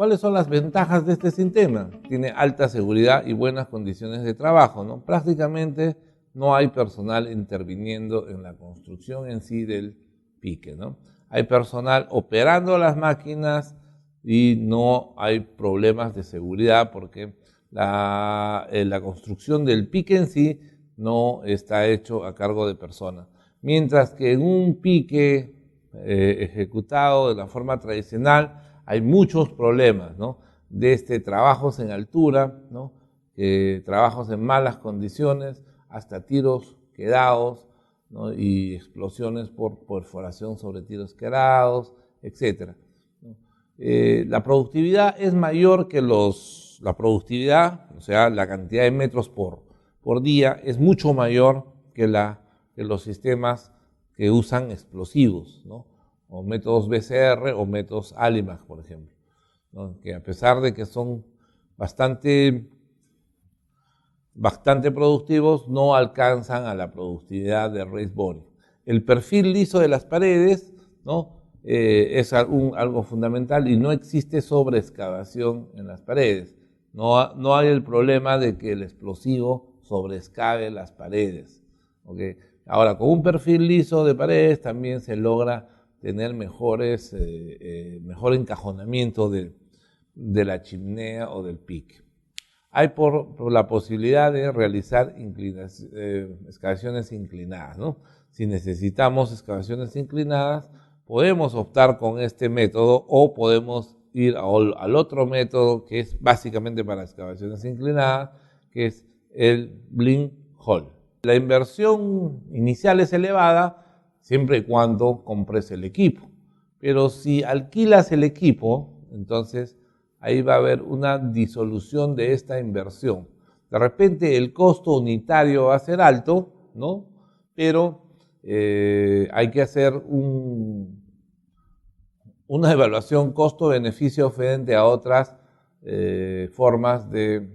¿cuáles son las ventajas de este sistema? Tiene alta seguridad y buenas condiciones de trabajo, ¿no? Prácticamente no hay personal interviniendo en la construcción en sí del pique, ¿no? Hay personal operando las máquinas y no hay problemas de seguridad porque la construcción del pique en sí no está hecho a cargo de personas. Mientras que en un pique ejecutado de la forma tradicional hay muchos problemas, ¿no? Desde trabajos en altura, ¿no? Trabajos en malas condiciones, hasta tiros quedados, ¿no? Y explosiones por perforación sobre tiros quedados, etc. La productividad es mayor que la productividad, o sea, la cantidad de metros por día es mucho mayor que los sistemas que usan explosivos, ¿no? O métodos BCR o métodos Alimak, por ejemplo, ¿no? Que a pesar de que son bastante productivos, no alcanzan a la productividad de raised boring. El perfil liso de las paredes, ¿no? Es algo fundamental y no existe sobreexcavación en las paredes. No hay el problema de que el explosivo sobreexcave las paredes, ¿okay? Ahora, con un perfil liso de paredes también se logra tener mejor encajonamiento de la chimenea o del pique. Hay por la posibilidad de realizar excavaciones inclinadas, ¿no? Si necesitamos excavaciones inclinadas, podemos optar con este método o podemos ir al otro método que es básicamente para excavaciones inclinadas, que es el blind hole. La inversión inicial es elevada siempre y cuando compres el equipo, pero si alquilas el equipo, entonces ahí va a haber una disolución de esta inversión. De repente el costo unitario va a ser alto, ¿no? Pero hay que hacer una evaluación costo-beneficio frente a otras formas de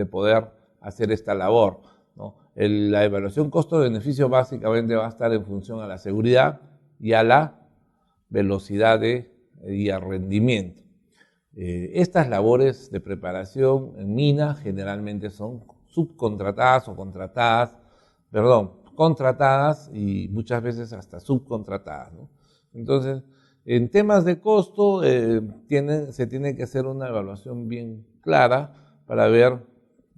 poder hacer esta labor, ¿no? La evaluación costo-beneficio básicamente va a estar en función a la seguridad y a la velocidad y al rendimiento. Estas labores de preparación en mina generalmente son subcontratadas o contratadas y muchas veces hasta subcontratadas, ¿no? Entonces, en temas de costo se tiene que hacer una evaluación bien clara para ver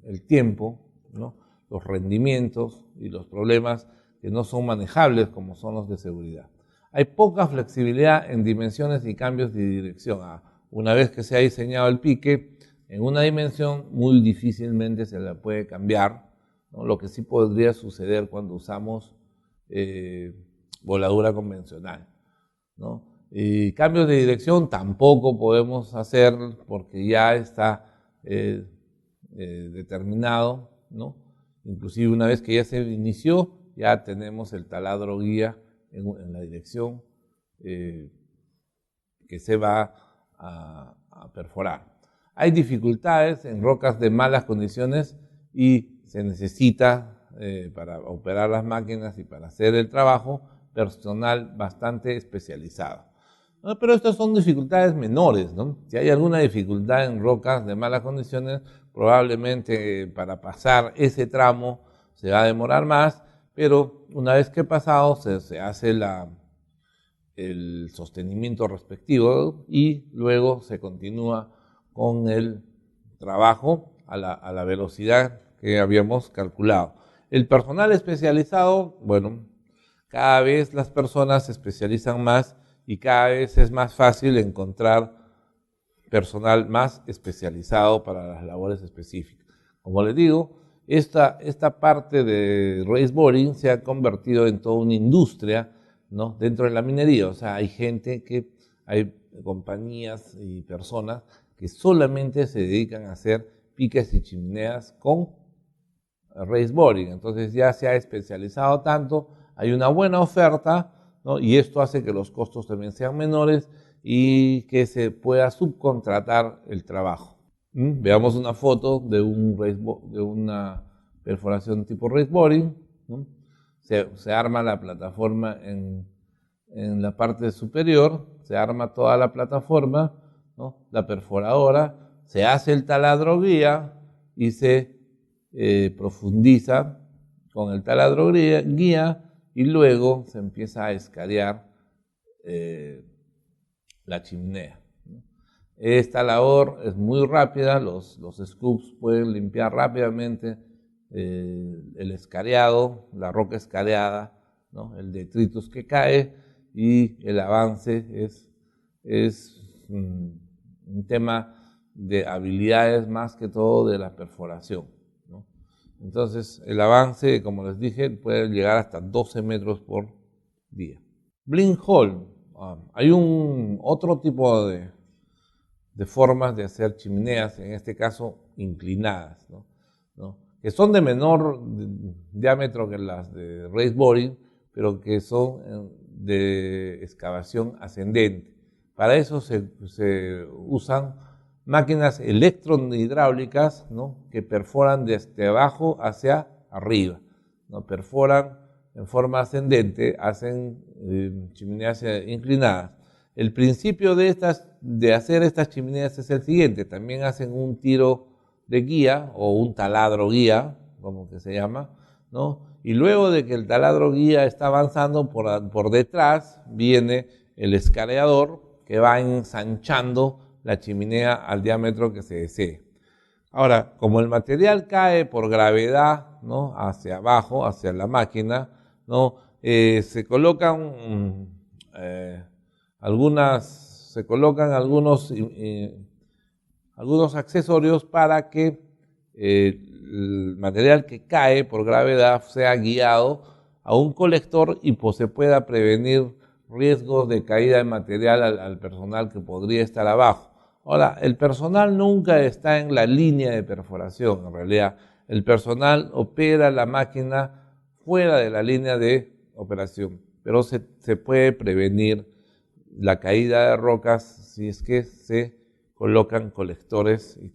el tiempo, ¿no? Los rendimientos y los problemas que no son manejables como son los de seguridad. Hay poca flexibilidad en dimensiones y cambios de dirección. Una vez que se ha diseñado el pique en una dimensión, muy difícilmente se la puede cambiar, ¿no? Lo que sí podría suceder cuando usamos voladura convencional, ¿no? Y cambios de dirección tampoco podemos hacer porque ya está determinado, ¿no? Inclusive una vez que ya se inició, ya tenemos el taladro guía en la dirección que se va a perforar. Hay dificultades en rocas de malas condiciones y se necesita para operar las máquinas y para hacer el trabajo personal bastante especializado. Pero estas son dificultades menores, ¿no? Si hay alguna dificultad en rocas de malas condiciones, probablemente para pasar ese tramo se va a demorar más, pero una vez que pasado se hace el sostenimiento respectivo y luego se continúa con el trabajo a la velocidad que habíamos calculado. El personal especializado, bueno, cada vez las personas se especializan más y cada vez es más fácil encontrar personal más especializado para las labores específicas. Como les digo, esta parte de raised boring se ha convertido en toda una industria, ¿no? Dentro de la minería. O sea, hay compañías y personas que solamente se dedican a hacer piques y chimeneas con raised boring. Entonces ya se ha especializado tanto, hay una buena oferta, ¿no? Y esto hace que los costos también sean menores y que se pueda subcontratar el trabajo. Veamos una foto de una perforación tipo raised boring, ¿no? Se arma la plataforma en la parte superior, se arma toda la plataforma, ¿no? La perforadora, se hace el taladro guía y se profundiza con el taladro guía y luego se empieza a escarear la chimenea. Esta labor es muy rápida, los scoops pueden limpiar rápidamente el escareado, la roca escareada, ¿no? El detritus que cae, y el avance es un tema de habilidades más que todo de la perforación, ¿no? Entonces el avance, como les dije, puede llegar hasta 12 metros por día. Blind hole. Hay otro tipo de formas de hacer chimeneas, en este caso inclinadas, ¿no? Que son de menor diámetro que las de raised boring, pero que son de excavación ascendente. Para eso se usan máquinas electrohidráulicas, ¿no? Que perforan desde abajo hacia arriba, ¿no? Perforan en forma ascendente, hacen chimeneas inclinadas. El principio de hacer estas chimeneas es el siguiente: también hacen un tiro de guía o un taladro guía, como que se llama, ¿no? Y luego de que el taladro guía está avanzando, por detrás viene el escareador que va ensanchando la chimenea al diámetro que se desee. Ahora, como el material cae por gravedad, ¿no? Hacia abajo, hacia la máquina, ¿no? Se colocan algunos accesorios para que el material que cae por gravedad sea guiado a un colector y pues se pueda prevenir riesgos de caída de material al personal que podría estar abajo. Ahora, el personal nunca está en la línea de perforación, en realidad. El personal opera la máquina fuera de la línea de operación, pero se puede prevenir la caída de rocas si es que se colocan colectores y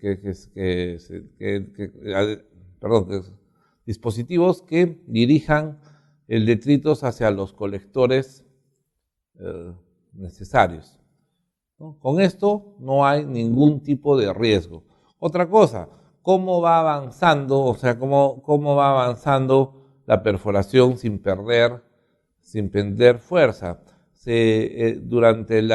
dispositivos que dirijan el detritus hacia los colectores necesarios, ¿no? Con esto no hay ningún tipo de riesgo. Otra cosa, ¿cómo va avanzando? O sea, cómo va avanzando la perforación sin perder fuerza. Durante el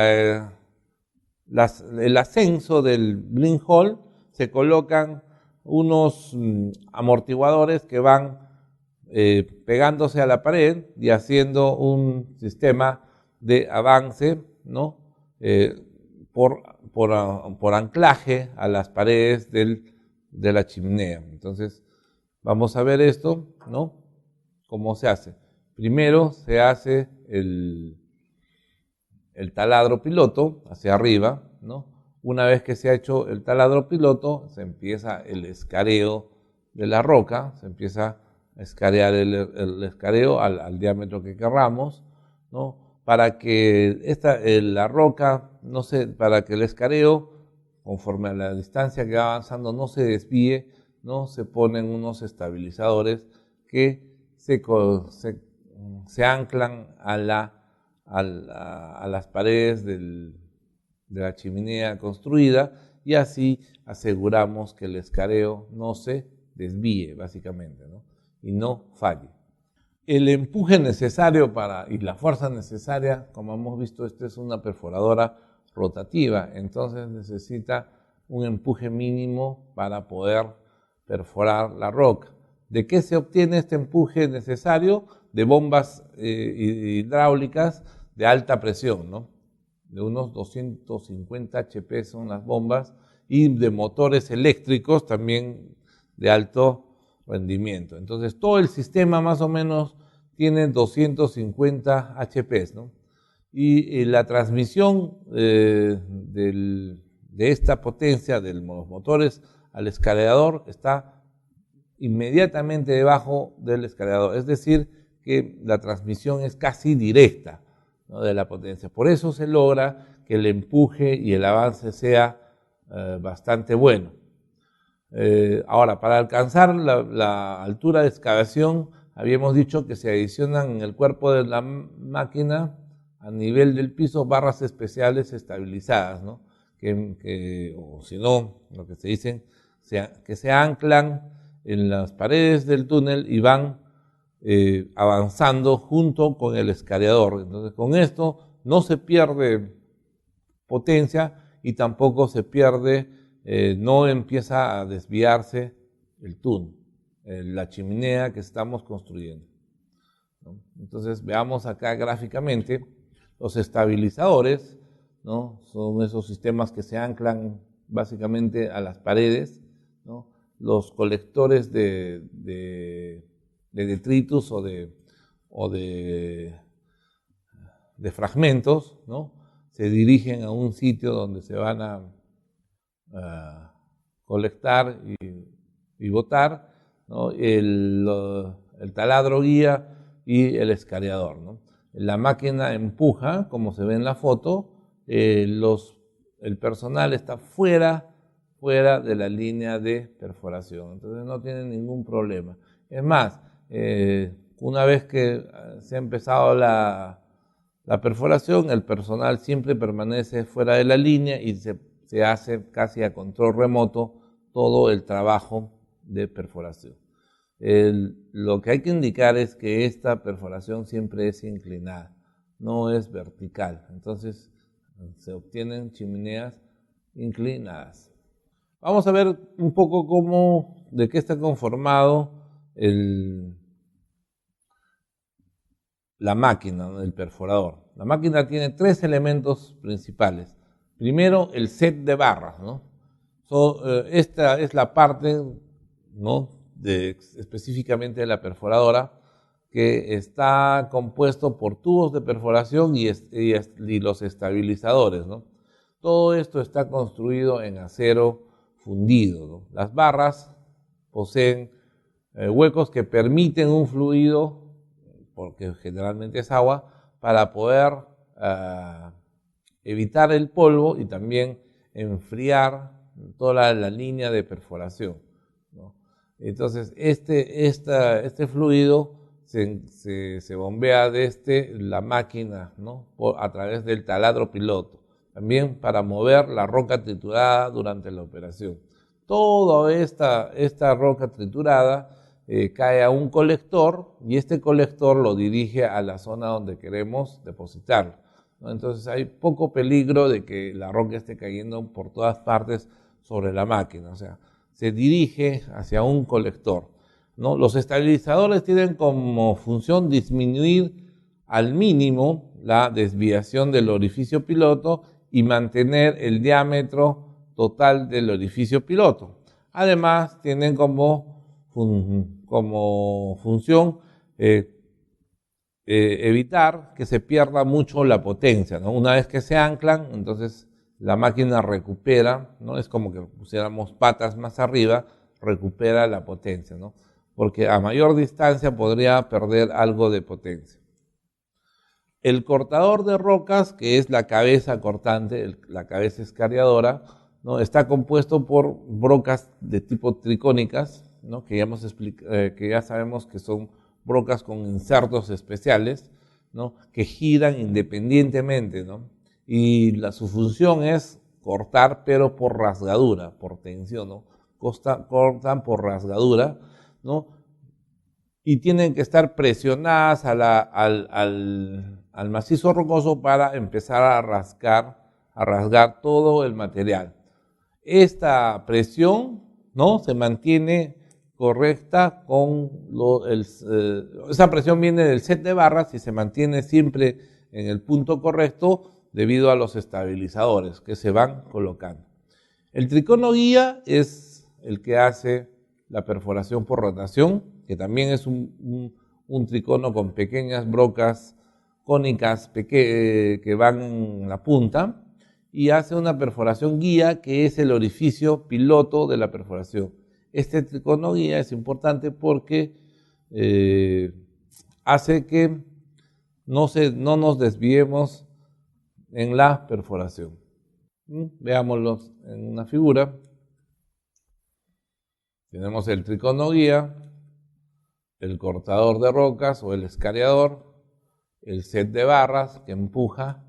ascenso del blind hole se colocan unos amortiguadores que van pegándose a la pared y haciendo un sistema de avance, ¿no? Por anclaje a las paredes de la chimenea. Entonces, vamos a ver esto, ¿no? ¿Cómo se hace? Primero se hace el taladro piloto hacia arriba, ¿no? Una vez que se ha hecho el taladro piloto, se empieza el escareo de la roca, se empieza a escarear el escareo al diámetro que querramos, ¿no? Para que la roca, para que el escareo, conforme a la distancia que va avanzando, no se desvíe, ¿no? Se ponen unos estabilizadores que se anclan a las paredes de la chimenea construida, y así aseguramos que el escareo no se desvíe, básicamente, ¿no? Y no falle. El empuje necesario y la fuerza necesaria, como hemos visto, esta es una perforadora rotativa, entonces necesita un empuje mínimo para poder perforar la roca. ¿De qué se obtiene este empuje necesario? De bombas hidráulicas de alta presión, ¿no? De unos 250 HP son las bombas, y de motores eléctricos también de alto rendimiento. Entonces todo el sistema más o menos tiene 250 HP, ¿no? Y la transmisión de esta potencia de los motores al escalador está inmediatamente debajo del escalador, es decir, que la transmisión es casi directa, ¿no? De la potencia. Por eso se logra que el empuje y el avance sea bastante bueno. Ahora, para alcanzar la altura de excavación, habíamos dicho que se adicionan en el cuerpo de la máquina, a nivel del piso, barras especiales estabilizadas, ¿no? o si no, lo que se dicen, que se anclan en las paredes del túnel y van avanzando junto con el escariador. Entonces, con esto no se pierde potencia y tampoco se pierde, no empieza a desviarse el túnel, la chimenea que estamos construyendo, ¿no? Entonces, veamos acá gráficamente los estabilizadores, ¿no? Son esos sistemas que se anclan básicamente a las paredes, ¿no? Los colectores de detritus o de fragmentos, ¿no? Se dirigen a un sitio donde se van a colectar y botar, ¿no? El taladro guía y el escariador, ¿no? La máquina empuja, como se ve en la foto, el personal está fuera de la línea de perforación, entonces no tienen ningún problema. Es más, una vez que se ha empezado la perforación, el personal siempre permanece fuera de la línea y se hace casi a control remoto todo el trabajo de perforación. Lo que hay que indicar es que esta perforación siempre es inclinada, no es vertical. Entonces se obtienen chimeneas inclinadas. Vamos a ver un poco de qué está conformado la máquina del perforador. La máquina tiene 3 elementos principales. Primero, el set de barras, ¿no? Esta es la parte, ¿no?, específicamente de la perforadora, que está compuesto por tubos de perforación y los estabilizadores, ¿no? Todo esto está construido en acero fundido, ¿no? Las barras poseen huecos que permiten un fluido, porque generalmente es agua, para poder evitar el polvo y también enfriar toda la línea de perforación, ¿no? Entonces, este fluido se bombea desde la máquina, ¿no?, a través del taladro piloto, también para mover la roca triturada durante la operación. Toda esta roca triturada cae a un colector y este colector lo dirige a la zona donde queremos depositarlo, ¿no? Entonces hay poco peligro de que la roca esté cayendo por todas partes sobre la máquina, o sea, se dirige hacia un colector, ¿no? Los estabilizadores tienen como función disminuir al mínimo la desviación del orificio piloto y mantener el diámetro total del orificio piloto. Además, tienen como función evitar que se pierda mucho la potencia, ¿no? Una vez que se anclan, entonces la máquina recupera, ¿no? Es como que pusiéramos patas más arriba, recupera la potencia, ¿no? Porque a mayor distancia podría perder algo de potencia. El cortador de rocas, que es la cabeza cortante, la cabeza escariadora, ¿no?, está compuesto por brocas de tipo tricónicas, ¿no?, que ya sabemos que son brocas con insertos especiales, ¿no?, que giran independientemente, ¿no? Y su función es cortar, pero por rasgadura, por tensión, ¿no? Cortan por rasgadura, ¿no? Y tienen que estar presionadas al macizo rocoso para empezar a rasgar todo el material. Esta presión, ¿no?, se mantiene correcta esa presión viene del set de barras y se mantiene siempre en el punto correcto debido a los estabilizadores que se van colocando. El tricono guía es el que hace la perforación por rotación, que también es un tricono con pequeñas brocas cónicas que van en la punta, y hace una perforación guía, que es el orificio piloto de la perforación. Este tricono guía es importante porque hace que no nos desviemos en la perforación. Veámoslos en una figura. Tenemos el tricono guía, el cortador de rocas o el escariador, el set de barras que empuja,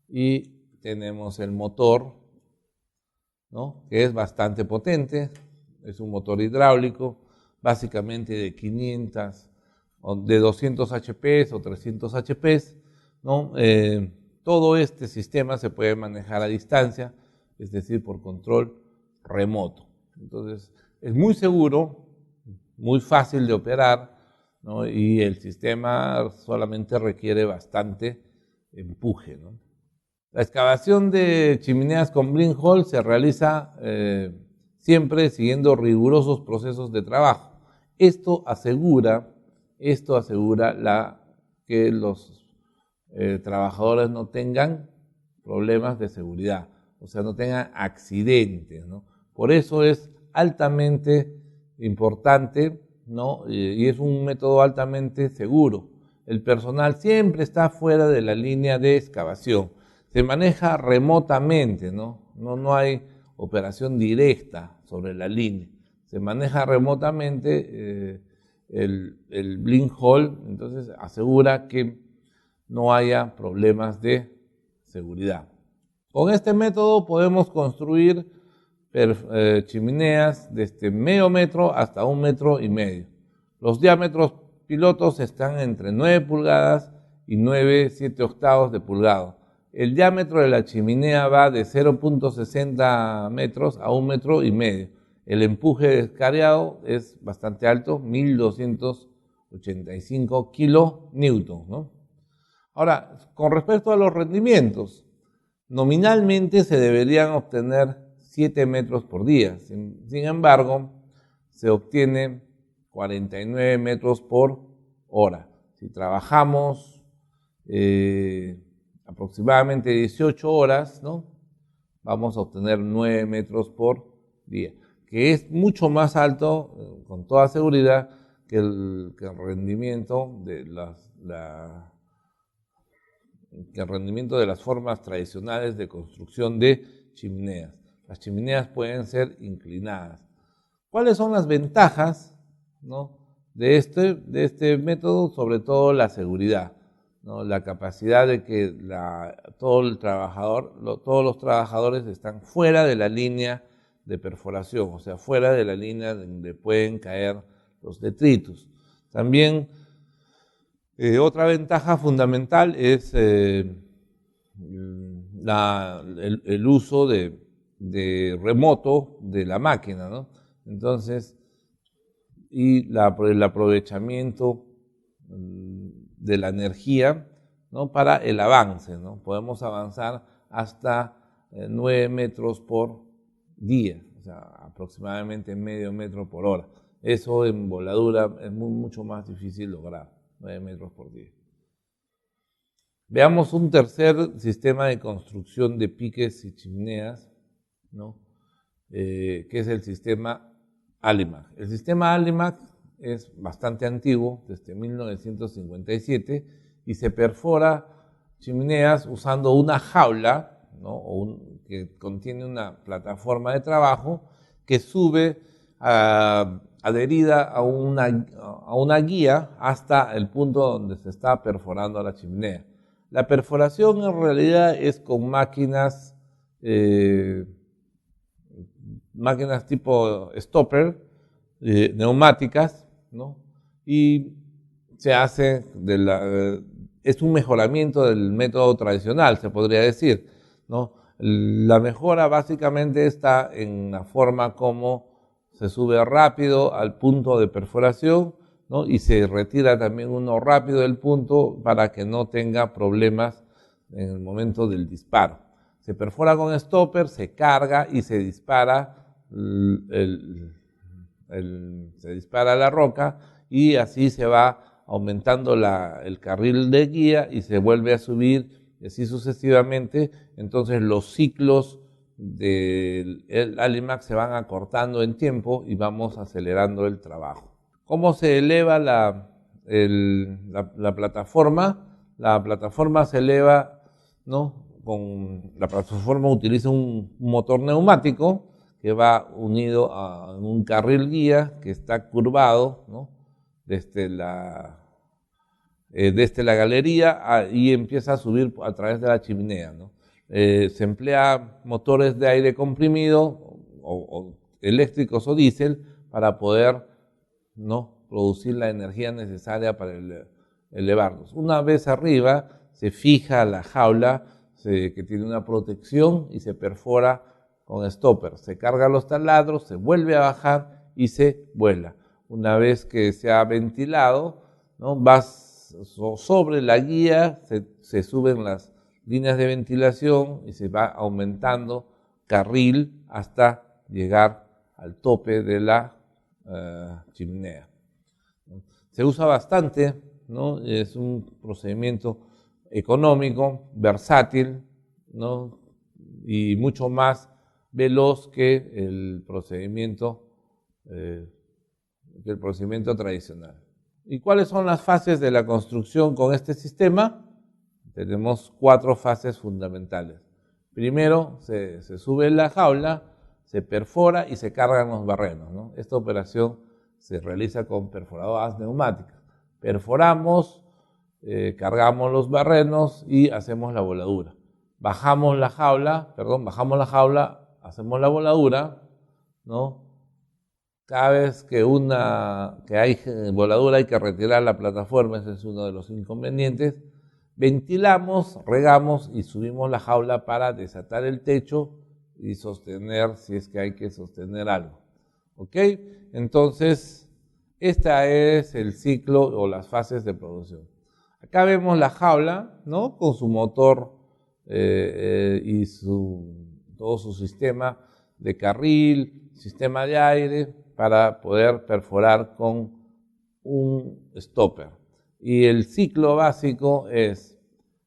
y tenemos el motor ¿no? Que es bastante potente, es un motor hidráulico, básicamente de 500, o de 200 HP o 300 HP, ¿no? Todo este sistema se puede manejar a distancia, es decir, por control remoto. Entonces, es muy seguro, muy fácil de operar, ¿no? Y el sistema solamente requiere bastante empuje, ¿no? La excavación de chimeneas con blind hole se realiza siempre siguiendo rigurosos procesos de trabajo. Esto asegura que los trabajadores no tengan problemas de seguridad, o sea, no tengan accidentes, ¿no? Por eso es altamente importante, ¿no? Y es un método altamente seguro. El personal siempre está fuera de la línea de excavación. Se maneja remotamente, ¿no? No hay operación directa sobre la línea. Se maneja remotamente el blind hole, entonces asegura que no haya problemas de seguridad. Con este método podemos construir chimeneas desde medio metro hasta 1,5 metros. Los diámetros pilotos están entre 9 pulgadas y 9,7 de pulgado. El diámetro de la chimenea va de 0,60 metros a 1,5 metros. El empuje descargado es bastante alto, 1.285 kilonewtons, ¿no? Ahora, con respecto a los rendimientos, nominalmente se deberían obtener 7 metros por día. Sin embargo, se obtiene 49 metros por hora. Si trabajamos aproximadamente 18 horas, ¿no? Vamos a obtener 9 metros por día, que es mucho más alto, con toda seguridad, que el rendimiento de las formas tradicionales de construcción de chimeneas. Las chimeneas pueden ser inclinadas. ¿Cuáles son las ventajas, ¿no? de este método? Sobre todo la seguridad, ¿no? La capacidad de que todos los trabajadores están fuera de la línea de perforación, o sea, fuera de la línea donde pueden caer los detritus. También otra ventaja fundamental es el uso de remoto de la máquina, ¿no? Entonces, y el aprovechamiento de la energía, ¿no? Para el avance, ¿no? Podemos avanzar hasta 9 metros por día, o sea, aproximadamente medio metro por hora. Eso en voladura es mucho más difícil lograr, 9 metros por día. Veamos un tercer sistema de construcción de piques y chimeneas, ¿no? Que es el sistema Alimak. El sistema Alimak es bastante antiguo, desde 1957, y se perfora chimeneas usando una jaula, ¿no? Que contiene una plataforma de trabajo que sube adherida a una guía hasta el punto donde se está perforando la chimenea. La perforación en realidad es con máquinas tipo stopper, neumáticas, ¿no? Y se hace es un mejoramiento del método tradicional, se podría decir, ¿no? La mejora básicamente está en la forma como se sube rápido al punto de perforación, ¿no? Y se retira también uno rápido del punto para que no tenga problemas en el momento del disparo. Se perfora con stopper, se carga y se dispara se dispara la roca, y así se va aumentando el carril de guía y se vuelve a subir, y así sucesivamente. Entonces los ciclos del Alimak se van acortando en tiempo y vamos acelerando el trabajo. ¿Cómo se eleva la plataforma? La plataforma se eleva, ¿no? La plataforma utiliza un motor neumático que va unido a un carril guía que está curvado, ¿no? desde la galería y empieza a subir a través de la chimenea, ¿no? Se emplea motores de aire comprimido o eléctricos o diésel para poder, ¿no?, producir la energía necesaria para elevarlos. Una vez arriba se fija la jaula que tiene una protección y se perfora con stopper. Se cargan los taladros, se vuelve a bajar y se vuela. Una vez que se ha ventilado, ¿no?, vas sobre la guía, se suben las líneas de ventilación y se va aumentando carril hasta llegar al tope de la chimenea. Se usa bastante, ¿no? Es un procedimiento económico, versátil, ¿no?, y mucho más veloz que el procedimiento tradicional. ¿Y cuáles son las fases de la construcción con este sistema? Tenemos 4 fases fundamentales. Primero, se sube la jaula, se perfora y se cargan los barrenos, ¿no? Esta operación se realiza con perforadoras neumáticas. Perforamos, cargamos los barrenos y hacemos la voladura. Bajamos la jaula, hacemos la voladura, ¿no? Cada vez que hay voladura hay que retirar la plataforma, ese es uno de los inconvenientes. Ventilamos, regamos y subimos la jaula para desatar el techo y sostener, si es que hay que sostener algo. ¿Ok? Entonces, este es el ciclo o las fases de producción. Acá vemos la jaula, ¿no?, con su motor y todo su sistema de carril, sistema de aire, para poder perforar con un stopper. Y el ciclo básico es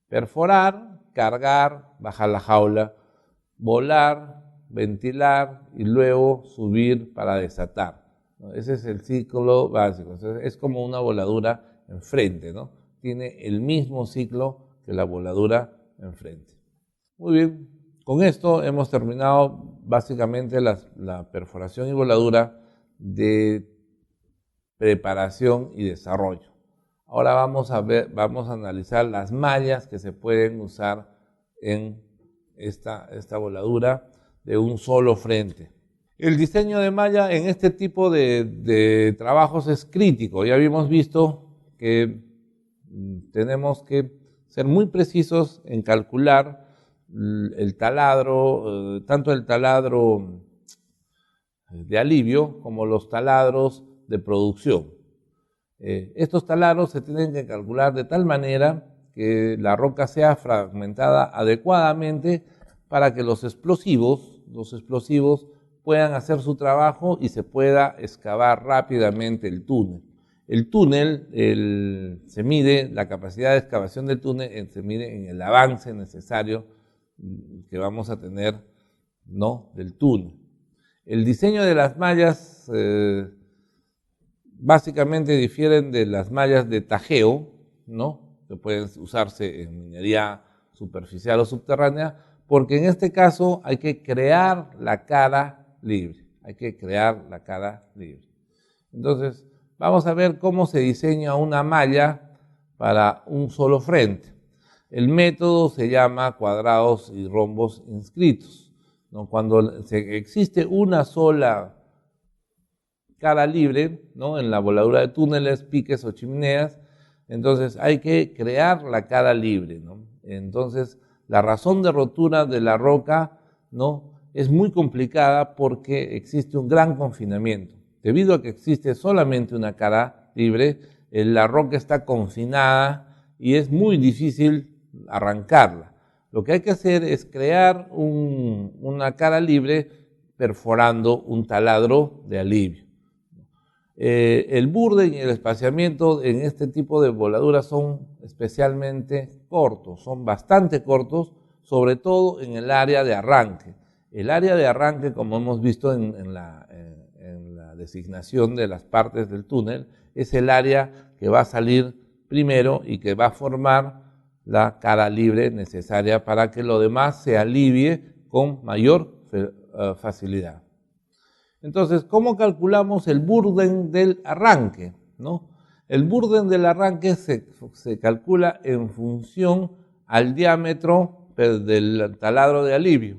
perforar, cargar, bajar la jaula, volar, ventilar y luego subir para desatar, ¿no? Ese es el ciclo básico. Entonces, es como una voladura enfrente, ¿no? Tiene el mismo ciclo que la voladura enfrente. Muy bien, con esto hemos terminado básicamente la perforación y voladura de preparación y desarrollo. Ahora vamos a analizar las mallas que se pueden usar en esta voladura de un solo frente. El diseño de malla en este tipo de trabajos es crítico. Ya habíamos visto que tenemos que ser muy precisos en calcular el taladro, tanto el taladro de alivio como los taladros de producción. Estos taladros se tienen que calcular de tal manera que la roca sea fragmentada adecuadamente para que los explosivos puedan hacer su trabajo y se pueda excavar rápidamente el túnel. El túnel, se mide, la capacidad de excavación del túnel se mide en el avance necesario que vamos a tener, ¿no?, del túnel. El diseño de las mallas básicamente difieren de las mallas de tajeo, ¿no?, que pueden usarse en minería superficial o subterránea, porque en este caso hay que crear la cara libre. Entonces, vamos a ver cómo se diseña una malla para un solo frente. El método se llama cuadrados y rombos inscritos, ¿no? Cuando existe una sola cara libre, ¿no?, en la voladura de túneles, piques o chimeneas, entonces hay que crear la cara libre, ¿no? Entonces, la razón de rotura de la roca, ¿no?, es muy complicada porque existe un gran confinamiento. Debido a que existe solamente una cara libre, la roca está confinada y es muy difícil arrancarla. Lo que hay que hacer es crear una cara libre perforando un taladro de alivio. El burdem y el espaciamiento en este tipo de voladuras son especialmente cortos, son bastante cortos, sobre todo en el área de arranque. El área de arranque, como hemos visto en la designación de las partes del túnel, es el área que va a salir primero y que va a formar la cara libre necesaria para que lo demás se alivie con mayor facilidad. Entonces, ¿cómo calculamos el burdem del arranque, ¿no? El burdem del arranque se calcula en función al diámetro del taladro de alivio.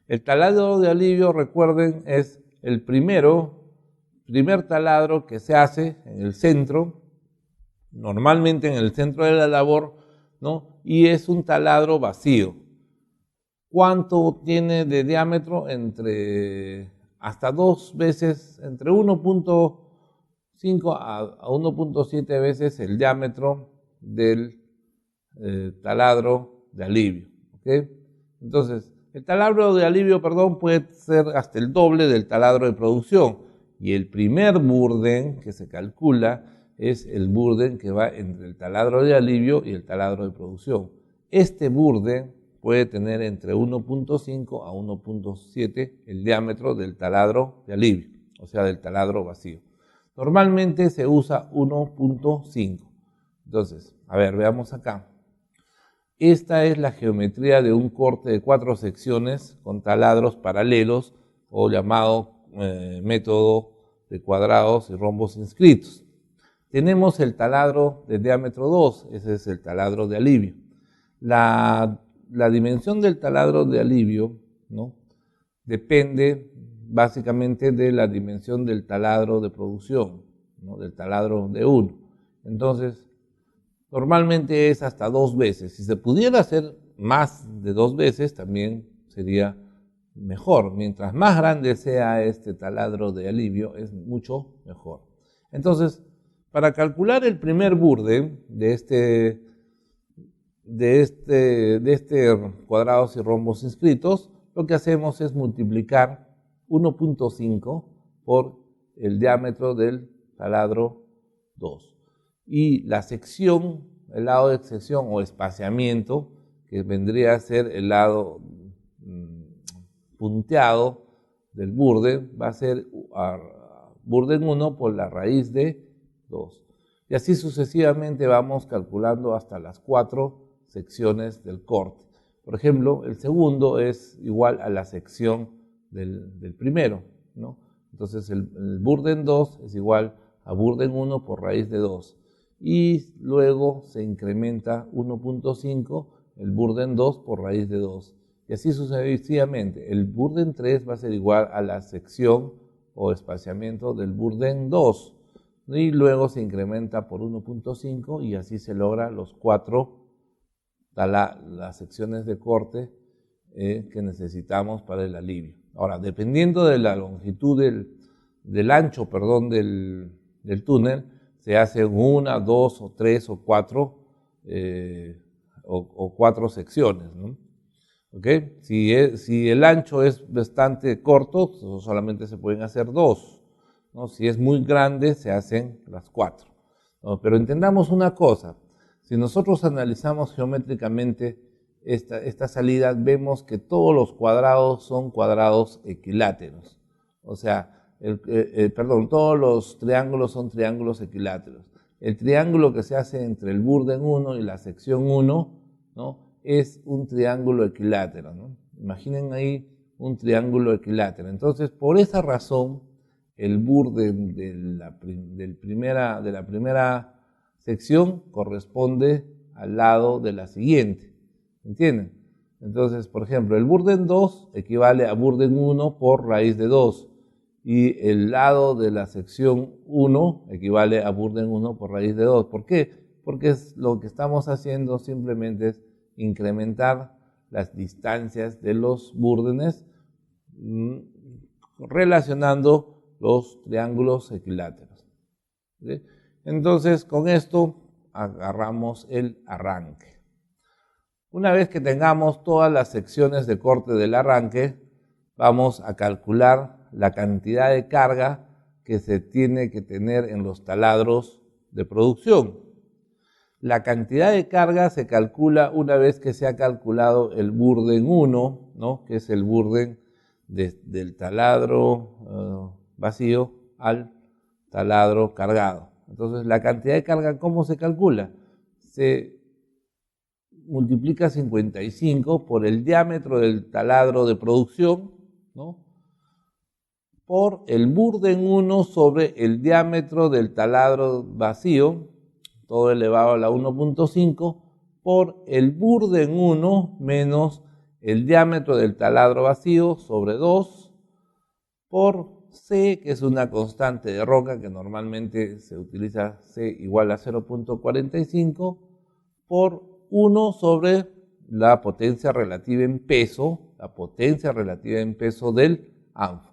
El taladro de alivio, recuerden, es el primer taladro que se hace en el centro, normalmente en el centro de la labor, ¿no? Y es un taladro vacío. ¿Cuánto tiene de diámetro? Hasta 2 veces, entre 1.5 a 1.7 veces el diámetro del taladro de alivio. ¿Okay? Entonces, el taladro de alivio, puede ser hasta el doble del taladro de producción. Y el primer burden que se calcula es el burden que va entre el taladro de alivio y el taladro de producción. Este burden puede tener entre 1.5 a 1.7 el diámetro del taladro de alivio, o sea, del taladro vacío. Normalmente se usa 1.5. Entonces, a ver, veamos acá. Esta es la geometría de un corte de 4 secciones con taladros paralelos o llamado método de cuadrados y rombos inscritos. Tenemos el taladro de diámetro 2, ese es el taladro de alivio. La dimensión del taladro de alivio, ¿no?, depende básicamente de la dimensión del taladro de producción, ¿no?, del taladro de 1. Entonces, normalmente es hasta 2 veces. Si se pudiera hacer más de 2 veces, también sería mejor. Mientras más grande sea este taladro de alivio, es mucho mejor. Entonces, para calcular el primer burden de este cuadrados y rombos inscritos, lo que hacemos es multiplicar 1.5 por el diámetro del taladro 2. Y la sección, el lado de sección o espaciamiento, que vendría a ser el lado punteado del burden, va a ser burden 1 por la raíz de 2. Y así sucesivamente vamos calculando hasta las 4 secciones del corte. Por ejemplo, el segundo es igual a la sección del primero, ¿no? Entonces el burden 2 es igual a burden 1 por raíz de 2. Y luego se incrementa 1.5 el burden 2 por raíz de 2. Y así sucesivamente. El burden 3 va a ser igual a la sección o espaciamiento del burden 2. Y luego se incrementa por 1.5 y así se logra los 4 las secciones de corte que necesitamos para el alivio. Ahora, dependiendo de la longitud del ancho del túnel, se hacen 1, 2 o 3 o 4 secciones, ¿no? ¿Okay? Si el ancho es bastante corto, solamente se pueden hacer 2. ¿No? Si es muy grande, se hacen las 4. ¿No? Pero entendamos una cosa. Si nosotros analizamos geométricamente esta salida, vemos que todos los cuadrados son cuadrados equiláteros. O sea, todos los triángulos son triángulos equiláteros. El triángulo que se hace entre el burden 1 y la sección 1, ¿no?, es un triángulo equilátero, ¿no? Imaginen ahí un triángulo equilátero. Entonces, por esa razón, el burden de la primera sección corresponde al lado de la siguiente. ¿Entienden? Entonces, por ejemplo, el burden 2 equivale a burden 1 por raíz de 2. Y el lado de la sección 1 equivale a burden 1 por raíz de 2. ¿Por qué? Porque lo que estamos haciendo simplemente es incrementar las distancias de los búrdenes relacionando los triángulos equiláteros. ¿Sí? Entonces, con esto agarramos el arranque. Una vez que tengamos todas las secciones de corte del arranque, vamos a calcular la cantidad de carga que se tiene que tener en los taladros de producción. La cantidad de carga se calcula una vez que se ha calculado el burden 1, ¿no?, que es el burden del taladro vacío al taladro cargado. Entonces, la cantidad de carga, ¿cómo se calcula? Se multiplica 55 por el diámetro del taladro de producción, ¿no?, por el burden 1 sobre el diámetro del taladro vacío, todo elevado a la 1.5, por el Burden 1 menos el diámetro del taladro vacío sobre 2 por C, que es una constante de roca que normalmente se utiliza C igual a 0.45, por 1 sobre la potencia relativa en peso, del ANFO.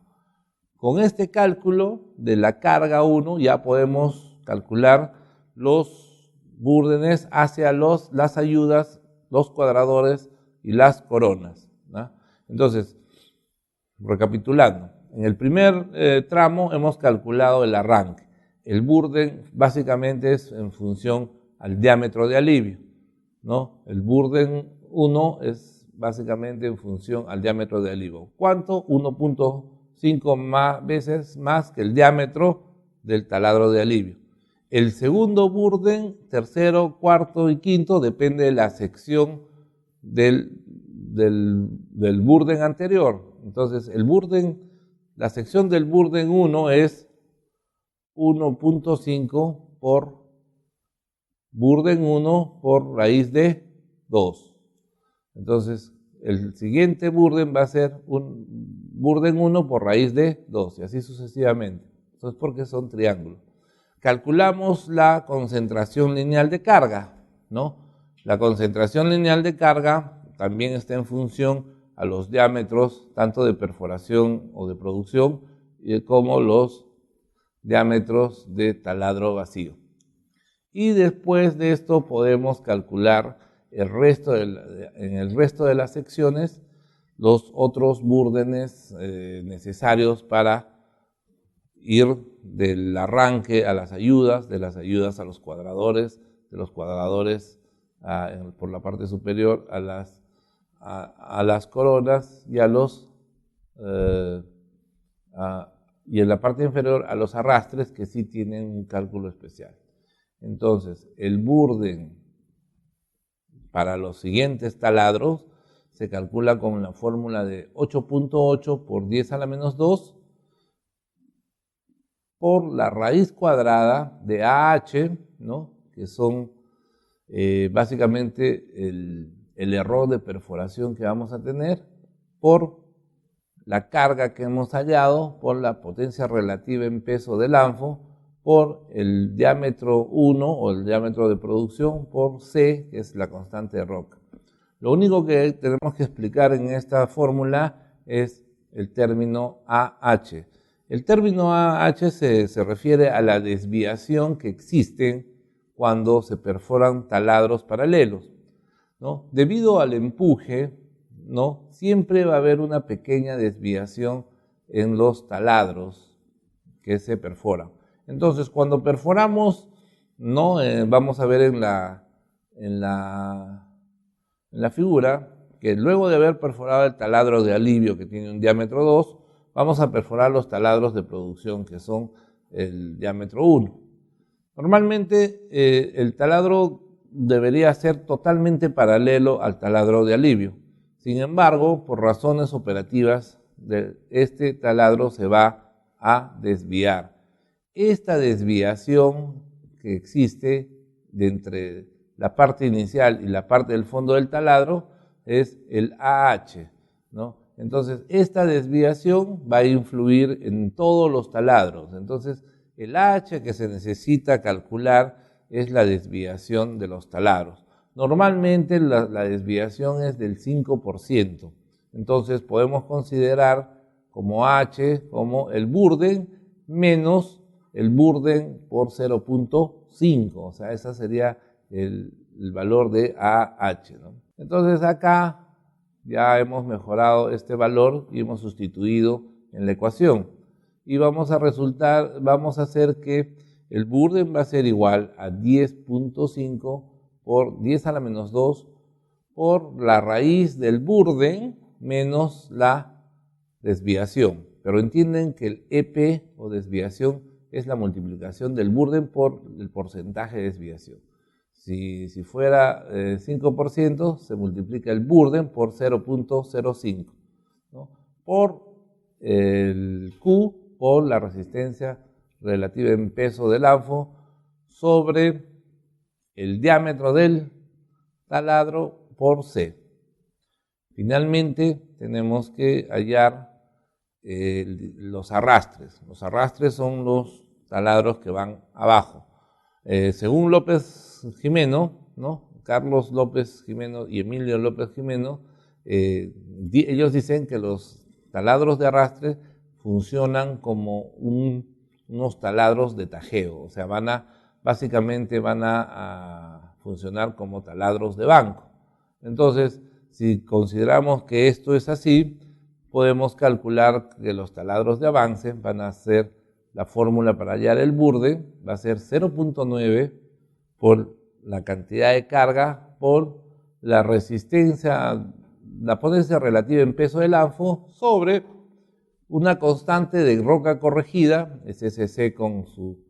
Con este cálculo de la carga 1 ya podemos calcular los búrdenes hacia las ayudas, los cuadradores y las coronas, ¿no? Entonces, recapitulando, en el primer tramo hemos calculado el arranque. El burden básicamente es en función al diámetro de alivio, ¿no? El burden 1 es básicamente en función al diámetro de alivio. ¿Cuánto? 1.5 veces más que el diámetro del taladro de alivio. El segundo burden, tercero, cuarto y quinto, depende de la sección del burden anterior. Entonces, la sección del burden 1 es 1.5 por burden 1 por raíz de 2. Entonces, el siguiente burden va a ser un burden 1 por raíz de 2 y así sucesivamente. Entonces, porque son triángulos. Calculamos la concentración lineal de carga, ¿no? La concentración lineal de carga también está en función a los diámetros tanto de perforación o de producción como los diámetros de taladro vacío. Y después de esto podemos calcular en el resto de las secciones los otros búrdenes necesarios para ir del arranque a las ayudas, de las ayudas a los cuadradores, de los cuadradores por la parte superior a las coronas y y en la parte inferior a los arrastres, que sí tienen un cálculo especial. Entonces, el burden para los siguientes taladros se calcula con la fórmula de 8.8 por 10 a la menos 2 por la raíz cuadrada de AH, ¿no? Que son básicamente el error de perforación que vamos a tener, por la carga que hemos hallado, por la potencia relativa en peso del ANFO, por el diámetro 1 o el diámetro de producción, por C, que es la constante de roca. Lo único que tenemos que explicar en esta fórmula es el término AH. El término AH se refiere a la desviación que existe cuando se perforan taladros paralelos, ¿no? Debido al empuje, ¿no? Siempre va a haber una pequeña desviación en los taladros que se perforan. Entonces, cuando perforamos, ¿no? Vamos a ver en la figura que luego de haber perforado el taladro de alivio, que tiene un diámetro 2, vamos a perforar los taladros de producción, que son el diámetro 1. Normalmente el taladro debería ser totalmente paralelo al taladro de alivio. Sin embargo, por razones operativas, este taladro se va a desviar. Esta desviación que existe entre la parte inicial y la parte del fondo del taladro es el AH, ¿no? Entonces, esta desviación va a influir en todos los taladros. Entonces, el AH que se necesita calcular es la desviación de los taladros. Normalmente la desviación es del 5%. Entonces, podemos considerar como H como el burden menos el burden por 0.5. O sea, ese sería el valor de AH, ¿no? Entonces, acá ya hemos mejorado este valor y hemos sustituido en la ecuación. Y vamos a hacer que el burden va a ser igual a 10.5 por 10 a la menos 2 por la raíz del burden menos la desviación. Pero entienden que el EP o desviación es la multiplicación del burden por el porcentaje de desviación. Si fuera 5%, se multiplica el burden por 0.05, ¿no? Por el Q, por la resistencia relativa en peso del ANFO, sobre el diámetro del taladro por C. Finalmente, tenemos que hallar los arrastres. Los arrastres son los taladros que van abajo. Según López Gimeno, ¿no? Carlos López Gimeno y Emilio López Gimeno, ellos dicen que los taladros de arrastre funcionan como unos taladros de tajeo, o sea, básicamente van a funcionar como taladros de banco. Entonces, si consideramos que esto es así, podemos calcular que los taladros de avance van a ser, la fórmula para hallar el burde va a ser 0.9 por la cantidad de carga por la resistencia, la potencia relativa en peso del anfo sobre una constante de roca corregida, es SC con su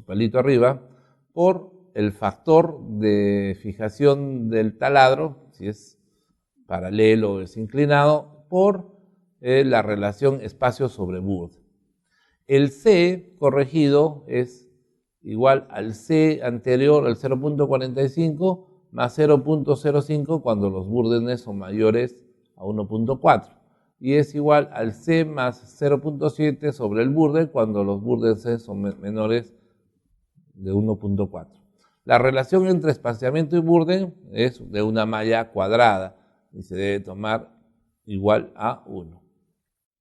palito arriba, por el factor de fijación del taladro, si es paralelo o es inclinado, por la relación espacio sobre burde. El C corregido es igual al C anterior, al 0.45, más 0.05 cuando los búrdenes son mayores a 1.4. Y es igual al C más 0.7 sobre el burde cuando los búrdenes son menores de 1.4. La relación entre espaciamiento y burde es de una malla cuadrada y se debe tomar igual a 1.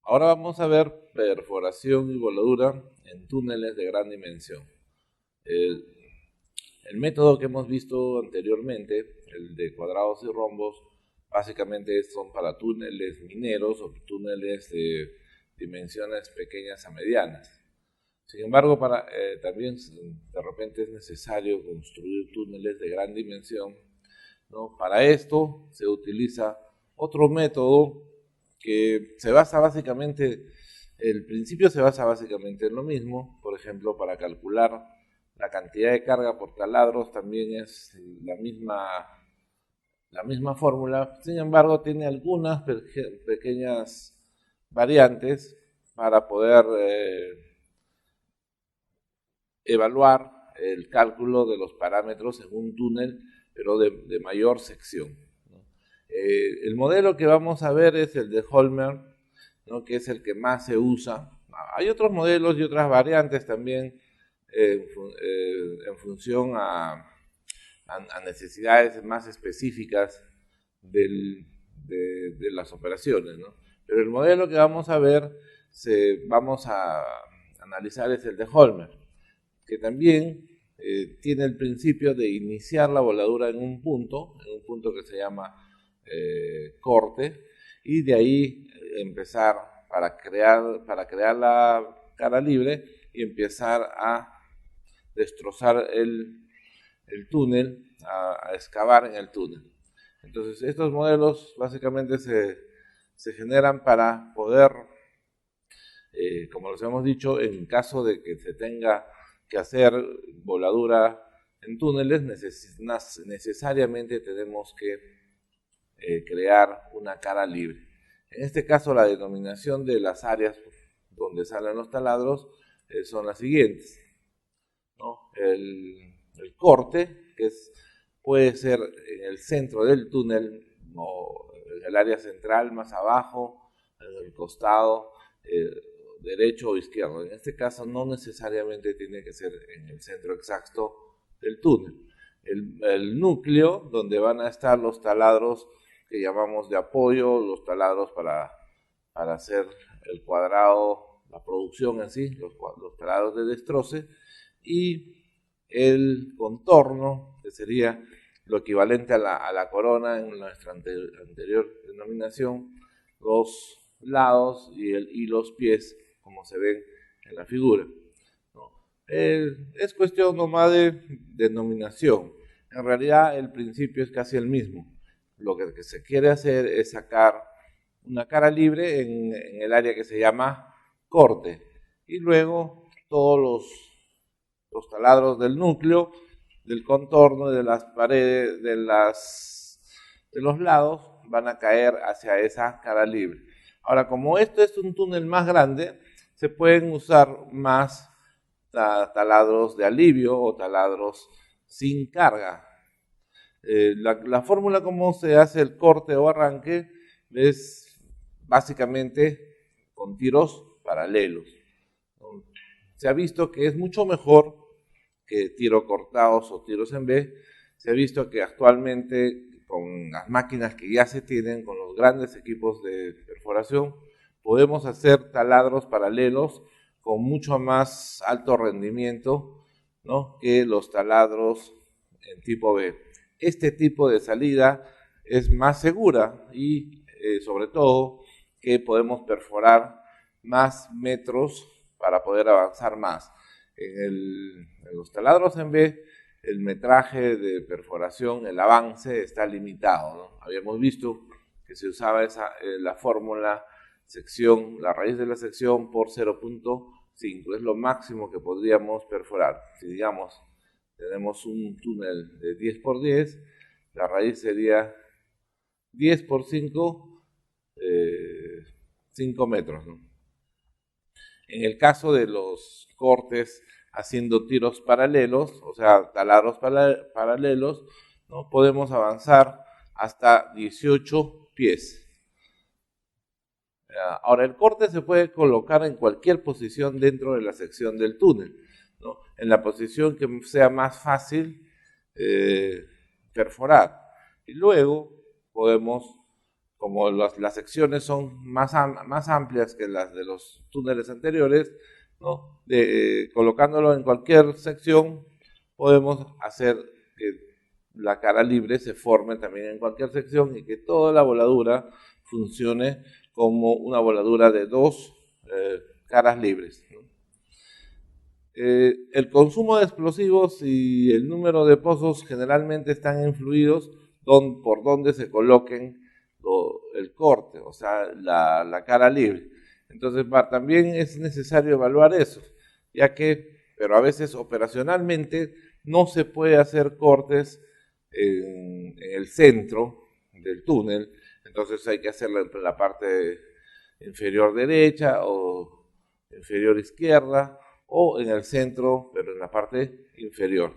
Ahora vamos a ver perforación y voladura en túneles de gran dimensión. El método que hemos visto anteriormente, el de cuadrados y rombos, básicamente son para túneles mineros o túneles de dimensiones pequeñas a medianas. Sin embargo, también de repente es necesario construir túneles de gran dimensión, ¿no? Para esto se utiliza otro método que se basa básicamente, el principio se basa básicamente en lo mismo. Por ejemplo, para calcular la cantidad de carga por taladros también es la misma fórmula. Sin embargo, tiene algunas pequeñas variantes para poder evaluar el cálculo de los parámetros en un túnel, pero de mayor sección. El modelo que vamos a ver es el de Holmer, ¿no? Que es el que más se usa. Hay otros modelos y otras variantes también en función a necesidades más específicas de las operaciones, ¿no? Pero el modelo que vamos a ver, vamos a analizar es el de Holmer, que también tiene el principio de iniciar la voladura en un punto que se llama corte, y de ahí empezar para crear la cara libre y empezar a destrozar el túnel, a excavar en el túnel. Entonces, estos modelos básicamente se generan para poder, como les hemos dicho, en caso de que se tenga que hacer voladura en túneles, necesariamente tenemos que crear una cara libre. En este caso, la denominación de las áreas donde salen los taladros son las siguientes, ¿no? El corte, que puede ser en el centro del túnel, o en el área central, más abajo, en el costado derecho o izquierdo. En este caso no necesariamente tiene que ser en el centro exacto del túnel. El núcleo, donde van a estar los taladros que llamamos de apoyo, los taladros para hacer el cuadrado, la producción en sí, los taladros de destroce, y el contorno, que sería lo equivalente a la corona en nuestra anterior denominación, los lados y los pies, como se ven en la figura, ¿no? Es cuestión nomás de denominación. En realidad el principio es casi el mismo. Lo que se quiere hacer es sacar una cara libre en el área que se llama corte, y luego todos los taladros del núcleo, del contorno, de las paredes, de los lados, van a caer hacia esa cara libre. Ahora, como esto es un túnel más grande, se pueden usar más taladros de alivio o taladros sin carga. La fórmula como se hace el corte o arranque es básicamente con tiros paralelos. Se ha visto que es mucho mejor que tiros cortados o tiros en B. Se ha visto que actualmente con las máquinas que ya se tienen, con los grandes equipos de perforación, podemos hacer taladros paralelos con mucho más alto rendimiento, ¿no?, que los taladros en tipo B. Este tipo de salida es más segura y sobre todo que podemos perforar más metros para poder avanzar más. En los taladros en B, el metraje de perforación, el avance está limitado, ¿no? Habíamos visto que se usaba la fórmula sección, la raíz de la sección por 0.5, es lo máximo que podríamos perforar. Si digamos, tenemos un túnel de 10 por 10, la raíz sería 10 por 5, 5 metros, ¿no? En el caso de los cortes haciendo tiros paralelos, o sea, taladros paralelos, ¿no?, podemos avanzar hasta 18 pies. Ahora, el corte se puede colocar en cualquier posición dentro de la sección del túnel, ¿no?, en la posición que sea más fácil perforar. Y luego podemos, como las secciones son más amplias que las de los túneles anteriores, ¿no?, colocándolo en cualquier sección, podemos hacer que la cara libre se forme también en cualquier sección y que toda la voladura funcione como una voladura de dos caras libres, ¿no? El consumo de explosivos y el número de pozos generalmente están influidos por donde se coloquen el corte, o sea, la cara libre. Entonces también es necesario evaluar eso, pero a veces operacionalmente no se puede hacer cortes en el centro del túnel, entonces hay que hacerlo en la parte inferior derecha o inferior izquierda, o en el centro, pero en la parte inferior.